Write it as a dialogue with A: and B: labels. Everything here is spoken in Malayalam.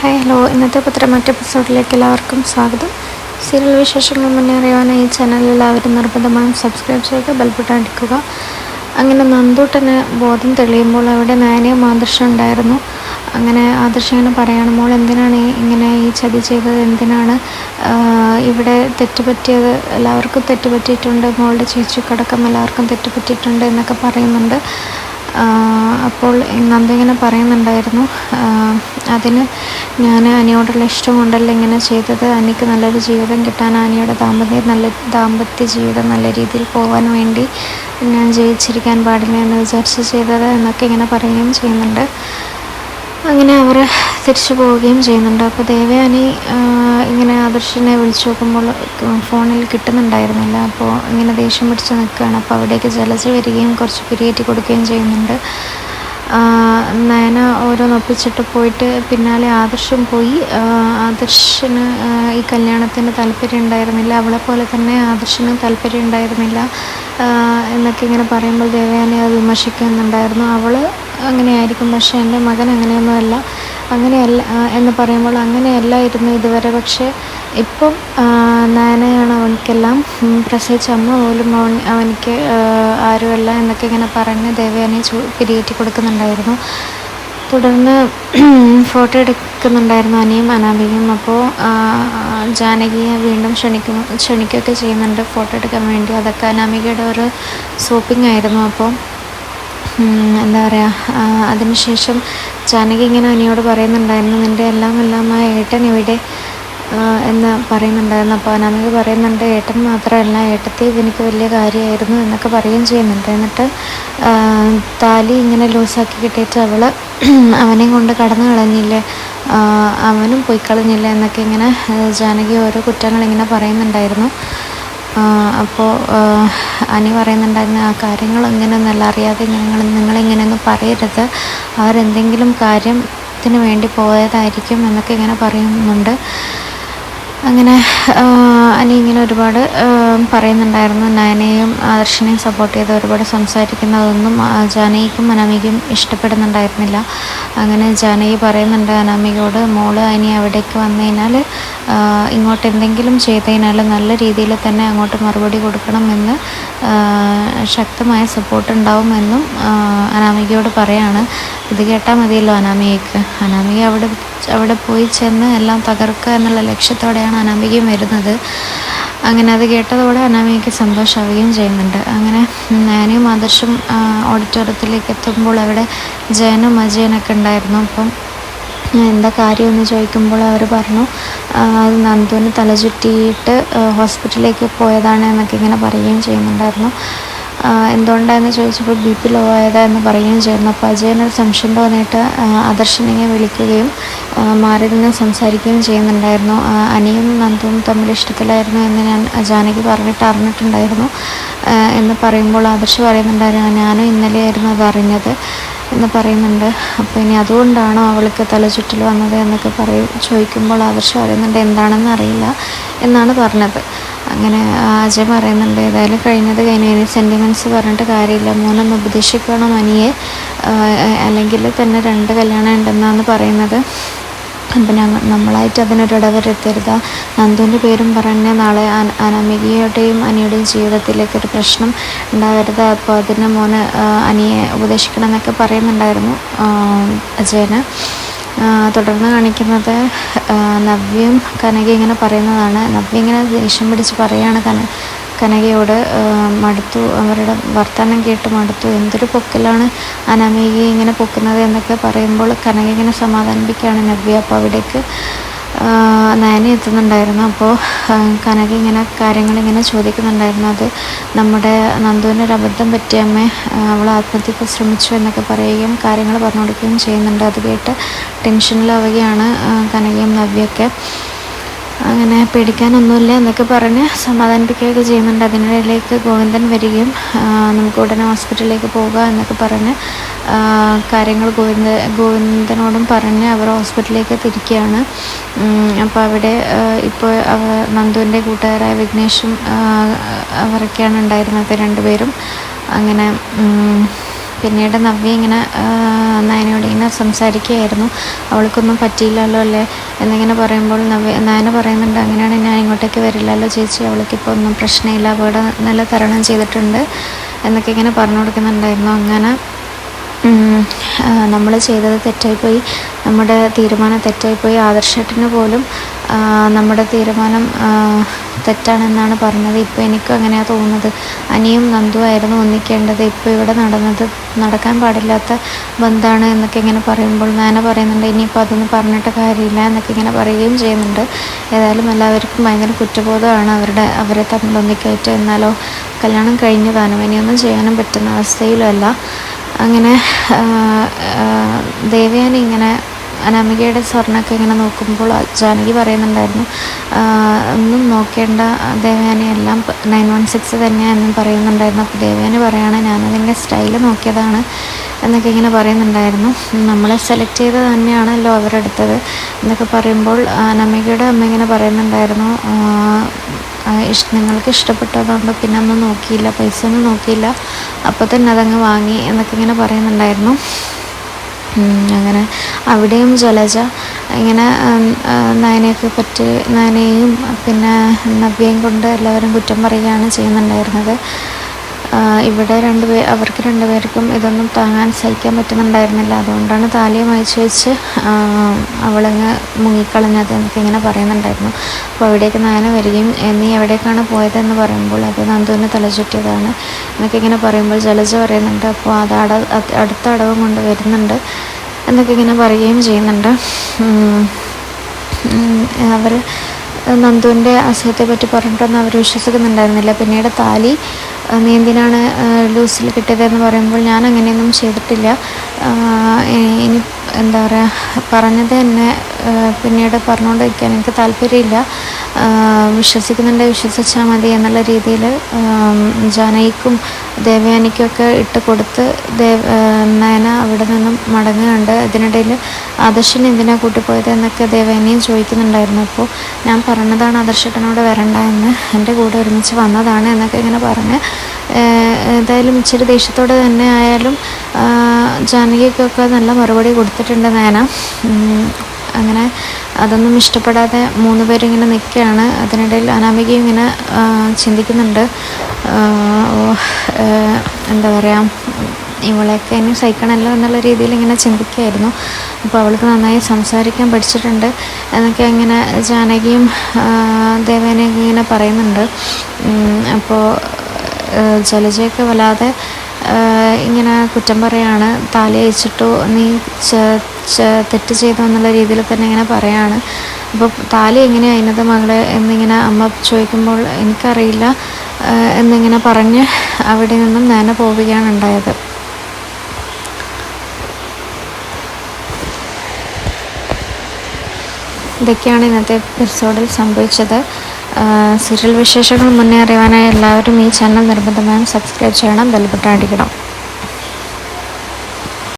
A: ഹായ് ഹലോ, ഇന്നത്തെ പത്രമാറ്റ എപ്പിസോഡിലേക്ക് എല്ലാവർക്കും സ്വാഗതം. സീരിയൽ വിശേഷങ്ങൾ മുന്നേ അറിയാനായി ഈ ചാനൽ എല്ലാവരും നിർബന്ധമായും സബ്സ്ക്രൈബ് ചെയ്ത് ബെൽബട്ടൺ അടിക്കുക. അങ്ങനെ നന്ദൂട്ടന് ബോധം തെളിയുമ്പോൾ അവിടെ നയനയും ആദർശം ഉണ്ടായിരുന്നു. അങ്ങനെ ആദർശം ഇങ്ങനെ പറയാണ്, മോൾ എന്തിനാണ് ഇങ്ങനെ ഈ ചതി ചെയ്തത്, എന്തിനാണ് ഇവിടെ തെറ്റുപറ്റിയത്, എല്ലാവർക്കും തെറ്റുപറ്റിയിട്ടുണ്ട്, മോളുടെ ചേച്ചിക്കടക്കം എല്ലാവർക്കും തെറ്റുപറ്റിയിട്ടുണ്ട് എന്നൊക്കെ പറയുന്നുണ്ട്. അപ്പോൾ നന്ദ ഇങ്ങനെ പറയുന്നുണ്ടായിരുന്നു, അതിന് ഞാൻ അനിയോടുള്ള ഇഷ്ടം കൊണ്ടല്ല ഇങ്ങനെ ചെയ്തത്, അനിക്ക് നല്ലൊരു ജീവിതം കിട്ടാൻ, അനിയുടെ ദാമ്പത്യ ജീവിതം നല്ല രീതിയിൽ പോകാൻ വേണ്ടി ഞാൻ ജയിച്ചിരിക്കാൻ പാടില്ല എന്ന് വിചാരിച്ച് ചെയ്തത് എന്നൊക്കെ ഇങ്ങനെ പറയുകയും ചെയ്യുന്നുണ്ട്. അങ്ങനെ അവർ തിരിച്ചു പോവുകയും ചെയ്യുന്നുണ്ട്. അപ്പോൾ ദേവയാനി ഇങ്ങനെ ആദർശിനെ വിളിച്ചു നോക്കുമ്പോൾ ഫോണിൽ കിട്ടുന്നുണ്ടായിരുന്നില്ല. അപ്പോൾ ഇങ്ങനെ ദേഷ്യം പിടിച്ച് നിൽക്കുകയാണ്. അപ്പോൾ അവിടേക്ക് ജലജ വരികയും കുറച്ച് പിരിയേറ്റി കൊടുക്കുകയും ചെയ്യുന്നുണ്ട്. നയന ഓരോന്നൊപ്പിച്ചിട്ട് പോയിട്ട് പിന്നാലെ ആദർശം പോയി. ആദർശന് ഈ കല്യാണത്തിന് താല്പര്യം ഉണ്ടായിരുന്നില്ല, അവളെ പോലെ തന്നെ ആദർശന് താല്പര്യം ഉണ്ടായിരുന്നില്ല എന്നൊക്കെ ഇങ്ങനെ പറയുമ്പോൾ ദേവയാനി അത് വിമർശിക്കുന്നുണ്ടായിരുന്നു. അവൾ അങ്ങനെയായിരിക്കും, പക്ഷേ എൻ്റെ മകൻ അങ്ങനെയൊന്നുമല്ല, അങ്ങനെയല്ല എന്ന് പറയുമ്പോൾ അങ്ങനെയല്ലായിരുന്നു ഇതുവരെ, പക്ഷേ ഇപ്പം നയനയാണ് അവനിക്കെല്ലാം, പ്രസവിച്ച അമ്മ പോലും അവനിക്ക് ആരുമല്ല എന്നൊക്കെ ഇങ്ങനെ പറഞ്ഞ് ദേവയാനി പിരിയേറ്റി കൊടുക്കുന്നുണ്ടായിരുന്നു. തുടർന്ന് ഫോട്ടോ എടുക്കുന്നുണ്ടായിരുന്നു അനിയും അനാമികയും. അപ്പോൾ ജാനകിയെ വീണ്ടും ക്ഷണിക്കുകയൊക്കെ ചെയ്യുന്നുണ്ട് ഫോട്ടോ എടുക്കാൻ വേണ്ടി. അതൊക്കെ അനാമികയുടെ ഒരു സോപ്പിംഗ് ആയിരുന്നു. അപ്പോൾ എന്താ പറയുക, അതിനുശേഷം ജാനകി ഇങ്ങനെ അനിയോട് പറയുന്നുണ്ടായിരുന്നു, നിൻ്റെ എല്ലാമായ ഏട്ടൻ ഇവിടെ എന്ന് പറയുന്നുണ്ടായിരുന്നു. അപ്പോൾ അനാമിക പറയുന്നുണ്ട്, ഏട്ടൻ മാത്രമല്ല ഏട്ടത്തി എനിക്ക് വലിയ കാര്യമായിരുന്നു എന്നൊക്കെ പറയുകയും ചെയ്യുന്നുണ്ട്. എന്നിട്ട് താലി ഇങ്ങനെ ലൂസാക്കി കിട്ടിയിട്ട് അവനെയും കൊണ്ട് കടന്നു കളഞ്ഞില്ലേ, അവനും പോയി കളഞ്ഞില്ല എന്നൊക്കെ ഇങ്ങനെ ജാനകി ഓരോ കുറ്റങ്ങളിങ്ങനെ പറയുന്നുണ്ടായിരുന്നു. അപ്പോൾ അനി പറയുന്നുണ്ടായിരുന്നു, ആ കാര്യങ്ങൾ ഇങ്ങനെയൊന്നല്ല, അറിയാതെ നിങ്ങളിങ്ങനെയൊന്നും പറയരുത്, അവരെന്തെങ്കിലും കാര്യത്തിന് വേണ്ടി പോയതായിരിക്കും എന്നൊക്കെ ഇങ്ങനെ പറയുന്നുണ്ട്. അങ്ങനെ അനി ഇങ്ങനെ ഒരുപാട് പറയുന്നുണ്ടായിരുന്നു. നയനയും ആദർശനെയും സപ്പോർട്ട് ചെയ്ത് ഒരുപാട് സംസാരിക്കുന്നതൊന്നും ജാനകിക്കും അനാമികയും ഇഷ്ടപ്പെടുന്നുണ്ടായിരുന്നില്ല. അങ്ങനെ ജാനകി പറയുന്നുണ്ട് അനാമികയോട്, മോള് അനി അവിടേക്ക് വന്നു കഴിഞ്ഞാൽ ഇങ്ങോട്ട് എന്തെങ്കിലും ചെയ്ത് കഴിഞ്ഞാൽ നല്ല രീതിയിൽ തന്നെ അങ്ങോട്ട് മറുപടി കൊടുക്കണമെന്ന്, ശക്തമായ സപ്പോർട്ട് ഉണ്ടാവുമെന്നും അനാമികയോട് പറയാണ്. ഇത് കേട്ടാൽ മതിയല്ലോ അനാമികയ്ക്ക്. അനാമിക അവിടെ പോയി ചെന്ന് എല്ലാം തകർക്കുക എന്നുള്ള ലക്ഷ്യത്തോടെയാണ് അനാമികയും വരുന്നത്. അങ്ങനെ അത് കേട്ടതോടെ അനാമികയ്ക്ക് സന്തോഷമാവുകയും ചെയ്യുന്നുണ്ട്. അങ്ങനെ ഞാനും ആദർശം ഓഡിറ്റോറിയത്തിലേക്ക് എത്തുമ്പോൾ അവിടെ ജയനും അജയനൊക്കെ ഉണ്ടായിരുന്നു. അപ്പം എന്താ കാര്യമെന്ന് ചോദിക്കുമ്പോൾ അവർ പറഞ്ഞു, അത് നന്ദുവിന് തലചുറ്റിയിട്ട് ഹോസ്പിറ്റലിലേക്ക് പോയതാണ് എന്നൊക്കെ ഇങ്ങനെ പറയുകയും ചെയ്യുന്നുണ്ടായിരുന്നു. എന്തുകൊണ്ടാണെന്ന് ചോദിച്ചപ്പോൾ BP ലോ ആയതാന്ന് പറയുകയും ചെയ്യുന്നു. അപ്പോൾ അജയനൊരു സംശയം തോന്നിയിട്ട് ആദർശനെ വിളിക്കുകയും മാറി നിന്ന് സംസാരിക്കുകയും ചെയ്യുന്നുണ്ടായിരുന്നു. അനിയും നന്ദുവും തമ്മിൽ ഇഷ്ടത്തിലായിരുന്നു എന്ന് ഞാൻ ജാനകി അറിഞ്ഞിട്ടുണ്ടായിരുന്നു എന്ന് പറയുമ്പോൾ ആദർശ് പറയുന്നുണ്ടായിരുന്നു, ഞാനും ഇന്നലെയായിരുന്നു അത് അറിഞ്ഞത് എന്ന് പറയുന്നുണ്ട്. അപ്പോൾ ഇനി അതുകൊണ്ടാണോ അവൾക്ക് തലചുറ്റൽ വന്നത് എന്നൊക്കെ ചോദിക്കുമ്പോൾ ആദർശ് പറയുന്നുണ്ട്, എന്താണെന്ന് അറിയില്ല എന്നാണ് പറഞ്ഞത്. അങ്ങനെ അജയ് പറയുന്നുണ്ട്, ഏതായാലും കഴിഞ്ഞത് ഇനി സെൻറ്റിമെൻറ്റ്സ് പറഞ്ഞിട്ട് കാര്യമില്ല, മോനൊന്ന് ഉപദേശിക്കണം അനിയെ, അല്ലെങ്കിൽ തന്നെ 2 കല്യാണം ഉണ്ടെന്നാണ് പറയുന്നത്. അപ്പം നമ്മളായിട്ട് അതിനൊരു ഇടവരുത്തരുത്, നന്ദുവിൻ്റെ പേരും പറഞ്ഞ് നാളെ അനാമികയുടെയും അനിയുടെയും ജീവിതത്തിലേക്കൊരു പ്രശ്നം ഉണ്ടാവരുത്, അപ്പോൾ അതിന് മോന് അനിയെ ഉപദേശിക്കണം എന്നൊക്കെ പറയുന്നുണ്ടായിരുന്നു അജയന്. തുടർന്ന് കാണിക്കുന്നത് നവ്യയും കനക ഇങ്ങനെ പറയുന്നതാണ്. നവ്യ ഇങ്ങനെ ദേഷ്യം പിടിച്ച് പറയുകയാണ് കനകയോട്, മടുത്തു, അവരുടെ വർത്തമാനം കേട്ട് മടുത്തു, എന്തൊരു പൊക്കലാണ് അനാമികയെ ഇങ്ങനെ പൊക്കുന്നത് എന്നൊക്കെ പറയുമ്പോൾ കനക ഇങ്ങനെ സമാധാനിപ്പിക്കുകയാണ് നവ്യ. അപ്പോൾ അവിടേക്ക് നയന എത്തുന്നുണ്ടായിരുന്നു. അപ്പോൾ കനക ഇങ്ങനെ കാര്യങ്ങളിങ്ങനെ ചോദിക്കുന്നുണ്ടായിരുന്നു, അത് നമ്മുടെ നന്ദുവിനൊരു അബദ്ധം പറ്റിയ അമ്മേ, അവൾ ആത്മഹത്യക്ക് ശ്രമിച്ചു എന്നൊക്കെ പറയുകയും കാര്യങ്ങൾ പറഞ്ഞു കൊടുക്കുകയും ചെയ്യുന്നുണ്ട്. അത് കേട്ട് ടെൻഷനിലാവുകയാണ് കനകയും നവ്യൊക്കെ. അങ്ങനെ പേടിക്കാനൊന്നുമില്ല എന്നൊക്കെ പറഞ്ഞ് സമാധാനിപ്പിക്കുകയൊക്കെ ചെയ്യുന്നുണ്ട്. അതിനിടയിലേക്ക് ഗോവിന്ദൻ വരികയും നമുക്ക് ഉടനെ ഹോസ്പിറ്റലിലേക്ക് പോകുക എന്നൊക്കെ പറഞ്ഞ് കാര്യങ്ങൾ ഗോവിന്ദനോടും പറഞ്ഞ് അവർ ഹോസ്പിറ്റലിലേക്ക് തിരിക്കുകയാണ്. അപ്പോൾ അവിടെ ഇപ്പോൾ നന്ദുവിൻ്റെ കൂട്ടുകാരായ വിഘ്നേഷും അവരൊക്കെയാണ് ഉണ്ടായിരുന്നത്, 2 പേരും. അങ്ങനെ പിന്നീട് നവ്യ ഇങ്ങനെ നയനയോട് ഇങ്ങനെ സംസാരിക്കുകയായിരുന്നു. അവൾക്കൊന്നും പറ്റിയില്ലല്ലോ അല്ലേ എന്നിങ്ങനെ പറയുമ്പോൾ നയന പറയുന്നുണ്ട്, അങ്ങനെയാണെങ്കിൽ ഞാൻ ഇങ്ങോട്ടേക്ക് വരില്ലല്ലോ ചേച്ചി, അവൾക്കിപ്പോൾ ഒന്നും പ്രശ്നമില്ല, അപകടം നല്ല തരണം ചെയ്തിട്ടുണ്ട് എന്നൊക്കെ ഇങ്ങനെ പറഞ്ഞു കൊടുക്കുന്നുണ്ടായിരുന്നു. അങ്ങനെ നമ്മൾ ചെയ്തത് തെറ്റായിപ്പോയി, നമ്മുടെ തീരുമാനം തെറ്റായിപ്പോയി, ആദർശേട്ടന് പോലും നമ്മുടെ തീരുമാനം തെറ്റാണെന്നാണ് പറഞ്ഞത്. ഇപ്പോൾ എനിക്കും അങ്ങനെയാണ് തോന്നുന്നത്. അനിയും നന്ദുവായിരുന്നു ഒന്നിക്കേണ്ടത്, ഇപ്പോൾ ഇവിടെ നടക്കാൻ പാടില്ലാത്ത ബന്ധമാണ് എന്നൊക്കെ ഇങ്ങനെ പറയുമ്പോൾ നയന പറയുന്നുണ്ട്, ഇനിയിപ്പോൾ അതൊന്നും പറഞ്ഞിട്ട് കാര്യമില്ല എന്നൊക്കെ ഇങ്ങനെ പറയുകയും ചെയ്യുന്നുണ്ട്. ഏതായാലും എല്ലാവർക്കും ഭയങ്കര കുറ്റബോധമാണ് അവരെ തമ്മിൽ ഒന്നിക്കയറ്റ്. എന്നാലോ കല്യാണം കഴിഞ്ഞതാനും ഇനിയൊന്നും ചെയ്യാനും പറ്റുന്ന അവസ്ഥയിലുമല്ല. അങ്ങനെ ദേവയാനി ഇങ്ങനെ അനാമികയുടെ സ്വർണ്ണമൊക്കെ ഇങ്ങനെ നോക്കുമ്പോൾ ജാനകി പറയുന്നുണ്ടായിരുന്നു, ഒന്നും നോക്കേണ്ട ദേവയാനി, എല്ലാം 916 തന്നെയാണെന്നും പറയുന്നുണ്ടായിരുന്നു. അപ്പോൾ ദേവയാനി പറയുകയാണ്, ഞാനതിൻ്റെ സ്റ്റൈല് നോക്കിയതാണ് എന്നൊക്കെ ഇങ്ങനെ പറയുന്നുണ്ടായിരുന്നു. നമ്മളെ സെലക്ട് ചെയ്ത് തന്നെയാണല്ലോ അവരെടുത്തത് എന്നൊക്കെ പറയുമ്പോൾ അനാമികയുടെ അമ്മ ഇങ്ങനെ പറയുന്നുണ്ടായിരുന്നു, നിങ്ങൾക്ക് ഇഷ്ടപ്പെട്ടതുകൊണ്ട് പിന്നെ ഒന്നും നോക്കിയില്ല, പൈസ ഒന്നും നോക്കിയില്ല, അപ്പോൾ തന്നെ അതങ്ങ് വാങ്ങി എന്നൊക്കെ ഇങ്ങനെ പറയുന്നുണ്ടായിരുന്നു. അങ്ങനെ അവിടെയും ജലജ ഇങ്ങനെ നയനയെയും പിന്നെ നവ്യയും കൊണ്ട് എല്ലാവരും കുറ്റം പറയുകയാണ് ചെയ്യുന്നുണ്ടായിരുന്നത്. ഇവിടെ അവർക്ക് രണ്ടുപേർക്കും ഇതൊന്നും താങ്ങാൻ സഹിക്കാൻ പറ്റുന്നുണ്ടായിരുന്നില്ല. അതുകൊണ്ടാണ് താലിയും അയച്ചു വെച്ച് അവളങ്ങ് മുങ്ങിക്കളഞ്ഞത് എന്നൊക്കെ ഇങ്ങനെ പറയുന്നുണ്ടായിരുന്നു. അപ്പോൾ അവിടേക്ക് നയന വരികയും നീ എവിടേക്കാണ് പോയതെന്ന് പറയുമ്പോൾ അത് നന്ദുവിന് തലചുറ്റിയതാണ് എന്നൊക്കെ ഇങ്ങനെ പറയുമ്പോൾ ജലജ പറയുന്നുണ്ട്, അപ്പോൾ അത് അടുത്ത അടവും കൊണ്ട് വരുന്നുണ്ട് എന്നൊക്കെ ഇങ്ങനെ പറയുകയും ചെയ്യുന്നുണ്ട്. അവർ നന്ദുവിൻ്റെ അസുഖത്തെ പറ്റി പറഞ്ഞിട്ടൊന്നും അവർ വിശ്വസിക്കുന്നുണ്ടായിരുന്നില്ല. പിന്നീട് താലി നീ എന്തിനാണ് ലൂസിൽ കിട്ടിയതെന്ന് പറയുമ്പോൾ ഞാൻ അങ്ങനെയൊന്നും ചെയ്തിട്ടില്ല, ഇനി എന്താ പറയുക, പറഞ്ഞത് തന്നെ പിന്നീട് പറഞ്ഞുകൊണ്ടിരിക്കാൻ എനിക്ക് താല്പര്യമില്ല, വിശ്വസിച്ചാൽ മതി എന്നുള്ള രീതിയിൽ ജാനകിക്കും ദേവയാനിക്കൊക്കെ ഇട്ട് കൊടുത്ത് നയന അവിടെ നിന്നും മടങ്ങുകയുണ്ട്. ഇതിനിടയിൽ ആദർശിനെ എന്തിനാണ് കൂട്ടിപ്പോയത് എന്നൊക്കെ ദേവയാനിയും ചോദിക്കുന്നുണ്ടായിരുന്നു. അപ്പോൾ ഞാൻ പറഞ്ഞതാണ് ആദർശേട്ടനോട് വരണ്ട എന്ന്, എൻ്റെ കൂടെ ഒരുമിച്ച് വന്നതാണ് എന്നൊക്കെ ഇങ്ങനെ പറഞ്ഞ് ഏതായാലും ഇച്ചിരി ദേഷ്യത്തോടെ തന്നെ ആയാലും ജാനകിക്കൊക്കെ നല്ല മറുപടി കൊടുത്തിട്ടുണ്ട് നയന. അങ്ങനെ അതൊന്നും ഇഷ്ടപ്പെടാതെ 3 പേരും ഇങ്ങനെ നിൽക്കുകയാണ്. അതിനിടയിൽ അനാമികയും ഇങ്ങനെ ചിന്തിക്കുന്നുണ്ട്, എന്താ പറയുക, ഇവളെയൊക്കെ ഇനി സഹിക്കണമല്ലോ എന്നുള്ള രീതിയിൽ ഇങ്ങനെ ചിന്തിക്കുകയായിരുന്നു. അപ്പോൾ അവൾക്ക് നന്നായി സംസാരിക്കാൻ പഠിച്ചിട്ടുണ്ട് എന്നൊക്കെ ഇങ്ങനെ ജാനകിയും ദേവയാനിയൊക്കെ ഇങ്ങനെ പറയുന്നുണ്ട്. അപ്പോൾ ജലജയൊക്കെ വല്ലാതെ ഇങ്ങനെ കുറ്റം പറയാണ്, താലി അയച്ചിട്ടു, നീ തെറ്റ് ചെയ്തു എന്നുള്ള രീതിയിൽ തന്നെ ഇങ്ങനെ പറയാണ്. അപ്പോൾ താലി എങ്ങനെയാണ് അതിനത് മകളെ എന്നിങ്ങനെ അമ്മ ചോദിക്കുമ്പോൾ എനിക്കറിയില്ല എന്നിങ്ങനെ പറഞ്ഞ് അവിടെ നിന്നും നയന പോവുകയാണ് ഉണ്ടായത്. ഇതൊക്കെയാണ് ഇന്നത്തെ എപ്പിസോഡിൽ സംഭവിച്ചത്. സീരിയൽ വിശേഷങ്ങൾ മുന്നേ അറിയാനായി എല്ലാവരും ഈ ചാനൽ നിർബന്ധമായും സബ്സ്ക്രൈബ് ചെയ്യണം, ബെൽ ബട്ടൺ അടിക്കണം.